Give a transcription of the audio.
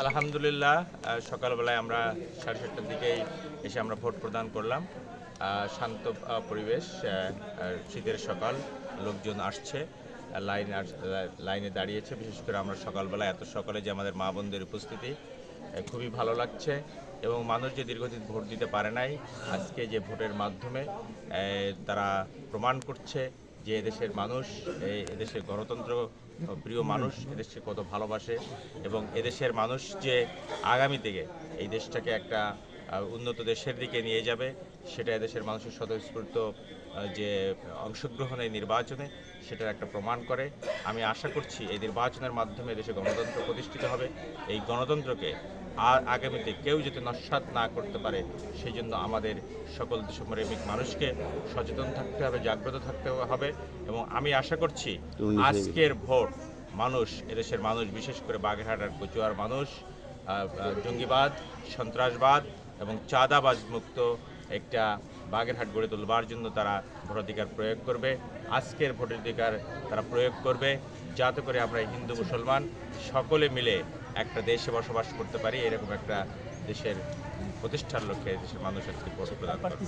আলহামদুলিল্লাহ সকালবেলায় আমরা 7:30টার দিকেই এসে আমরা ভোট প্রদান করলাম। শান্ত পরিবেশ, শীতের সকাল, লোকজন আসছে, লাইনে দাঁড়িয়েছে। বিশেষ করে আমরা সকালবেলা এত সকালে যে আমাদের মা বোনদের উপস্থিতি খুবই ভালো লাগছে এবং মানুষ যে দীর্ঘদিন ভোট দিতে পারে নাই, আজকে যে ভোটের মাধ্যমে তারা প্রমাণ করছে যে এদেশের মানুষ, এদেশের গণতন্ত্র প্রিয় মানুষ এদেশকে কত ভালোবাসে এবং এদেশের মানুষ যে আগামী থেকে এই দেশটাকে একটা উন্নত দেশের দিকে নিয়ে যাবে, সেটা এদেশের মানুষের স্বতঃস্ফূর্ত যে অংশগ্রহণের নির্বাচনে সেটার একটা প্রমাণ করে। আমি আশা করছি এই নির্বাচনের মাধ্যমে দেশে গণতন্ত্র প্রতিষ্ঠিত হবে। এই গণতন্ত্রকে আর আগামীতে কেউ যাতে নস্যাৎ না করতে পারে, সেই জন্য আমাদের সকল দেশপ্রেমিক মানুষকে সচেতন থাকতে হবে, জাগ্রত থাকতে হবে এবং আমি আশা করছি আজকের ভোট মানুষ, এদেশের মানুষ, বিশেষ করে বাগেরহাট আর কচুয়ার মানুষ জঙ্গিবাদ, সন্ত্রাসবাদ এবং চাঁদাবাজ মুক্ত একটা বাগেরহাট গড়ে তুলবার জন্য তারা ভোটাধিকার প্রয়োগ করবে। আজকের ভোটাধিকার তারা প্রয়োগ করবে যাতে করে আমরা হিন্দু মুসলমান সকলে মিলে একটা দেশে বসবাস করতে পারি। এরকম একটা দেশের প্রতিষ্ঠার লক্ষ্যে দেশের মানুষ আজকে ভোট প্রদান করবে।